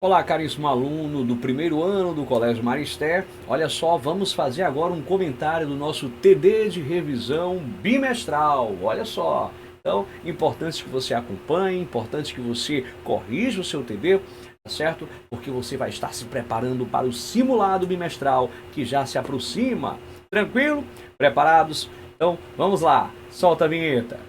Olá, caríssimo aluno do primeiro ano do Colégio Maristé. Olha só, vamos fazer agora um comentário do nosso TD de revisão bimestral. Olha só. Então, importante que você acompanhe, importante que você corrija o seu TD, tá certo? Porque você vai estar se preparando para o simulado bimestral que já se aproxima. Tranquilo? Preparados? Então, vamos lá. Solta a vinheta.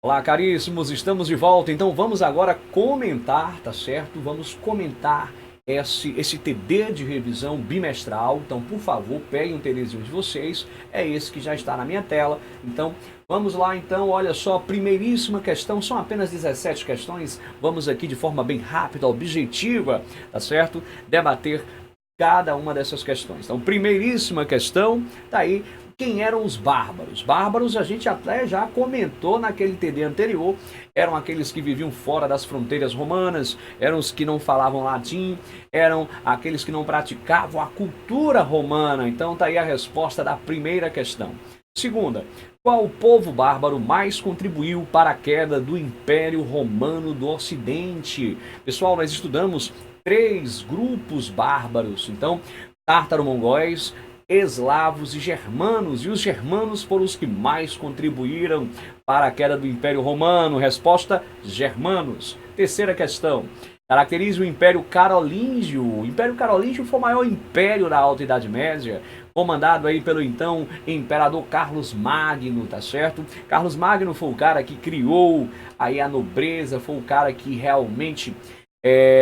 Olá, caríssimos, estamos de volta. Então vamos agora comentar, tá certo? Vamos comentar esse TD de revisão bimestral. Então, por favor, peguem um TDzinho de vocês. É esse que já está na minha tela. Então, vamos lá. Então, olha só, primeiríssima questão. São apenas 17 questões. Vamos aqui de forma bem rápida, objetiva, tá certo? Debater cada uma dessas questões. Então, primeiríssima questão, tá aí. Quem eram os bárbaros? Bárbaros a gente até já comentou naquele TD anterior. Eram aqueles que viviam fora das fronteiras romanas, eram os que não falavam latim, eram aqueles que não praticavam a cultura romana. Então tá aí a resposta da primeira questão. Segunda, qual povo bárbaro mais contribuiu para a queda do Império Romano do Ocidente? Pessoal, nós estudamos 3 grupos bárbaros. Então, tártaro-mongóis, eslavos e germanos, e os germanos foram os que mais contribuíram para a queda do Império Romano. Resposta: germanos. Terceira questão. Caracteriza o Império Carolíngio. O Império Carolíngio foi o maior império da Alta Idade Média, comandado aí pelo então imperador Carlos Magno, tá certo? Carlos Magno foi o cara que criou aí a nobreza, foi o cara que realmente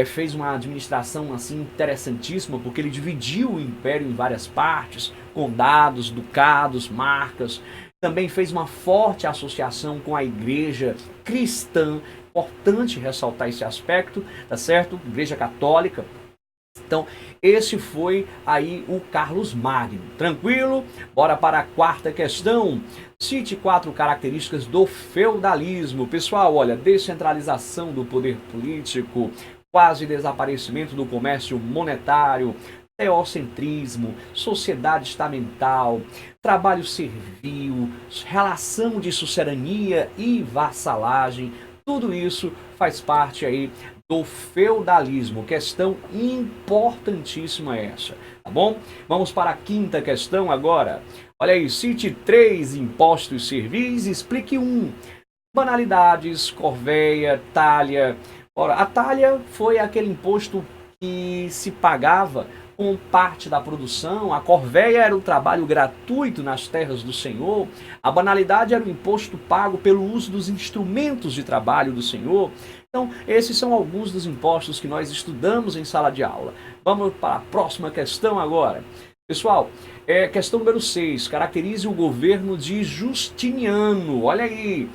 fez uma administração assim interessantíssima, porque ele dividiu o império em várias partes, condados, ducados, marcas. Também fez uma forte associação com a igreja cristã. Importante ressaltar esse aspecto, tá certo? Igreja católica. Então, esse foi aí o Carlos Magno. Tranquilo? Bora para a quarta questão. Cite 4 características do feudalismo. Pessoal, olha, descentralização do poder político, quase desaparecimento do comércio monetário, teocentrismo, sociedade estamental, trabalho servil, relação de sucerania e vassalagem. Tudo isso faz parte aí do feudalismo. Questão importantíssima essa, tá bom? Vamos para a quinta questão agora. Olha aí, cite 3 impostos servis e explique 1. Banalidades, corvéia, talha. Ora, a talha foi aquele imposto que se pagava com parte da produção. A corvéia era o trabalho gratuito nas terras do Senhor. A banalidade era o imposto pago pelo uso dos instrumentos de trabalho do Senhor. Então, esses são alguns dos impostos que nós estudamos em sala de aula. Vamos para a próxima questão agora. Pessoal, questão número 6. Caracterize o governo de Justiniano. Olha aí.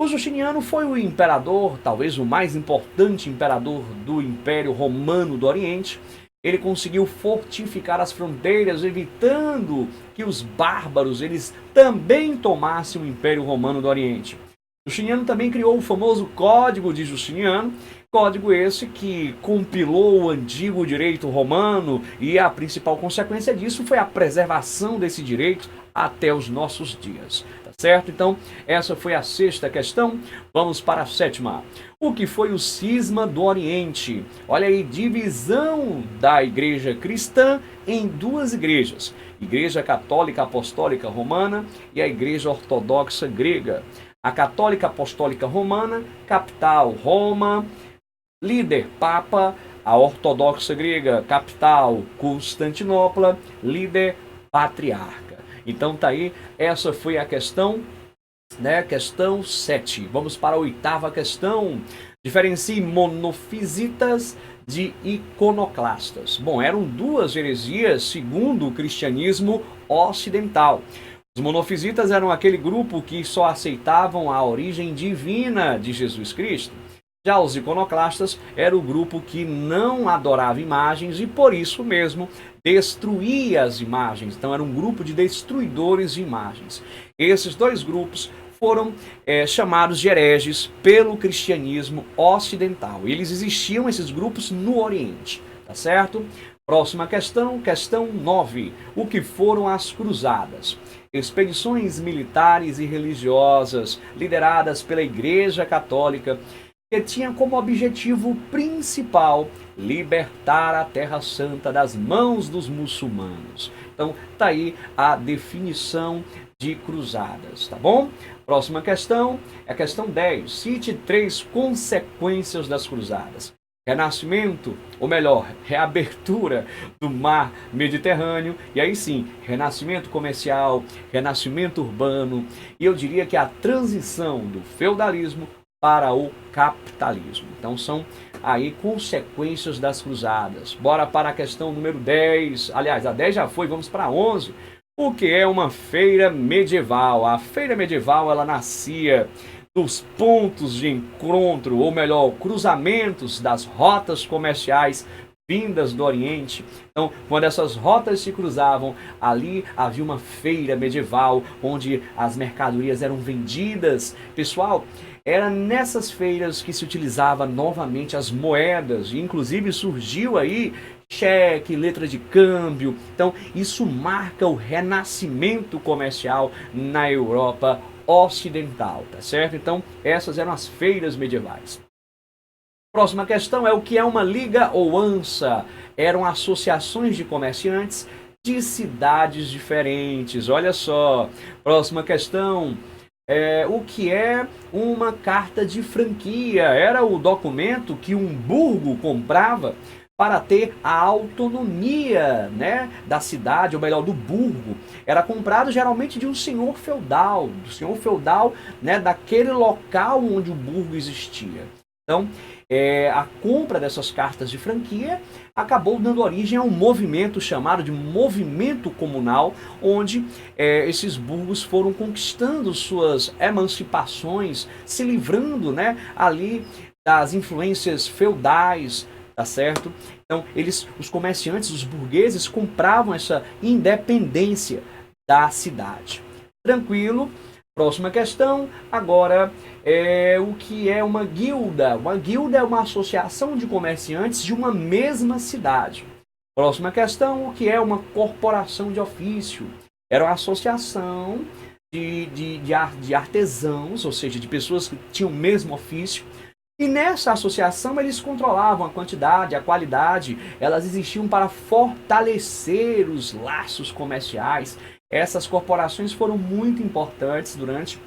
O Justiniano foi o imperador, talvez o mais importante imperador do Império Romano do Oriente. Ele conseguiu fortificar as fronteiras, evitando que os bárbaros eles também tomassem o Império Romano do Oriente. Justiniano também criou o famoso Código de Justiniano, código esse que compilou o antigo direito romano, e a principal consequência disso foi a preservação desse direito até os nossos dias. Tá certo? Então, essa foi a 6ª questão. Vamos para a 7ª. O que foi o cisma do Oriente? Olha aí, divisão da igreja cristã em 2 igrejas. Igreja Católica Apostólica Romana e a Igreja Ortodoxa Grega. A Católica Apostólica Romana, capital Roma, líder Papa. A Ortodoxa Grega, capital Constantinopla, líder Patriarca. Então tá aí, essa foi a questão, né? Questão 7. Vamos para a 8ª questão. Diferencie monofisitas de iconoclastas. Bom, eram duas heresias segundo o cristianismo ocidental. Os monofisitas eram aquele grupo que só aceitavam a origem divina de Jesus Cristo. Já os iconoclastas era o grupo que não adorava imagens e por isso mesmo destruía as imagens. Então era um grupo de destruidores de imagens. Esses dois grupos foram chamados de hereges pelo cristianismo ocidental. Eles existiam, esses grupos, no Oriente, tá certo? Próxima questão, questão 9. O que foram as cruzadas? Expedições militares e religiosas lideradas pela Igreja Católica que tinha como objetivo principal libertar a Terra Santa das mãos dos muçulmanos. Então, tá aí a definição de cruzadas, tá bom? Próxima questão é a questão 10. Cite 3 consequências das cruzadas. Renascimento, ou melhor, reabertura do mar Mediterrâneo, e aí sim, renascimento comercial, renascimento urbano, e eu diria que a transição do feudalismo para o capitalismo. Então são aí consequências das cruzadas. Bora para a questão número 10. Aliás, a 10 já foi, vamos para a 11. O que é uma feira medieval? A feira medieval, ela nascia dos pontos de encontro, ou melhor, cruzamentos das rotas comerciais vindas do Oriente. Então, quando essas rotas se cruzavam, ali havia uma feira medieval, onde as mercadorias eram vendidas. Pessoal, era nessas feiras que se utilizava novamente as moedas, e inclusive surgiu aí cheque, letra de câmbio. Então, isso marca o renascimento comercial na Europa ocidental, tá certo? Então, essas eram as feiras medievais. Próxima questão é o que é uma liga ou ança? Eram associações de comerciantes de cidades diferentes. Olha só. Próxima questão. O que é uma carta de franquia? Era o documento que um burgo comprava para ter a autonomia, né, da cidade, ou melhor, do burgo. Era comprado geralmente de um senhor feudal, né, daquele local onde o burgo existia. Então, a compra dessas cartas de franquia acabou dando origem a um movimento chamado de movimento comunal, onde esses burgos foram conquistando suas emancipações, se livrando, né, ali das influências feudais, tá certo? Então, os comerciantes, os burgueses, compravam essa independência da cidade. Tranquilo? Próxima questão, agora, o que é uma guilda? Uma guilda é uma associação de comerciantes de uma mesma cidade. Próxima questão, o que é uma corporação de ofício? Era uma associação de artesãos, ou seja, de pessoas que tinham o mesmo ofício. E nessa associação eles controlavam a quantidade, a qualidade, elas existiam para fortalecer os laços comerciais. Essas corporações foram muito importantes durante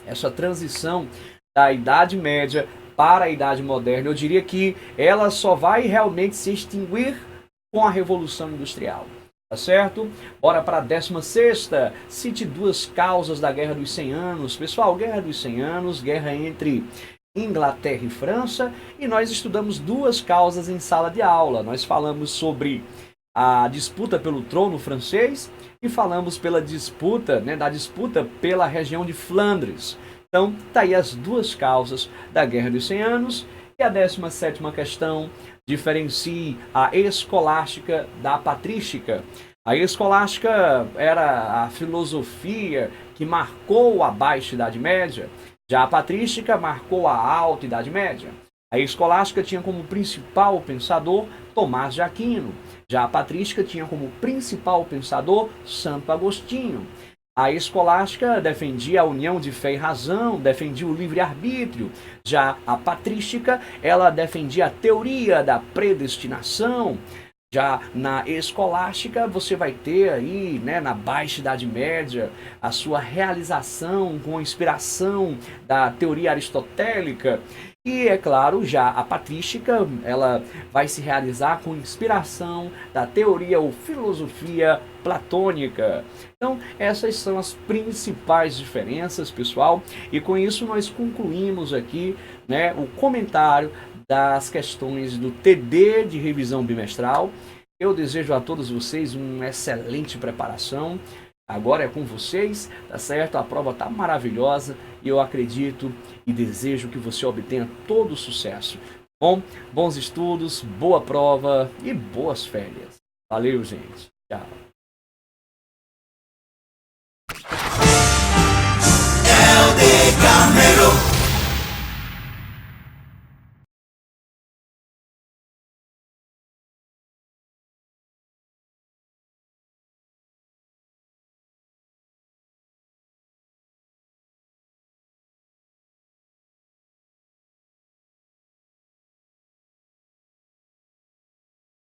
essa transição da Idade Média para a Idade Moderna. Eu diria que ela só vai realmente se extinguir com a Revolução Industrial. Tá certo? Bora para a 16ª. Cite 2 causas da Guerra dos 100 Anos. Pessoal, Guerra dos 100 Anos, guerra entre Inglaterra e França, e nós estudamos 2 causas em sala de aula. Nós falamos sobre a disputa pelo trono francês e falamos pela disputa, né, da disputa pela região de Flandres. Então, tá aí as 2 causas da Guerra dos 100 Anos. E a 17ª questão, diferencie a escolástica da patrística. A escolástica era a filosofia que marcou a Baixa Idade Média. Já a patrística marcou a Alta Idade Média. A escolástica tinha como principal pensador Tomás de Aquino. Já a patrística tinha como principal pensador Santo Agostinho. A escolástica defendia a união de fé e razão, defendia o livre-arbítrio. Já a patrística, ela defendia a teoria da predestinação. Já na escolástica, você vai ter aí, né, na Baixa Idade Média, a sua realização com inspiração da teoria aristotélica. E, é claro, já a patrística, ela vai se realizar com inspiração da teoria ou filosofia platônica. Então, essas são as principais diferenças, pessoal. E com isso nós concluímos aqui, né, o comentário das questões do TD de revisão bimestral. Eu desejo a todos vocês uma excelente preparação. Agora é com vocês, tá certo? A prova tá maravilhosa e eu acredito e desejo que você obtenha todo o sucesso. Bom, bons estudos, boa prova e boas férias. Valeu, gente. Tchau.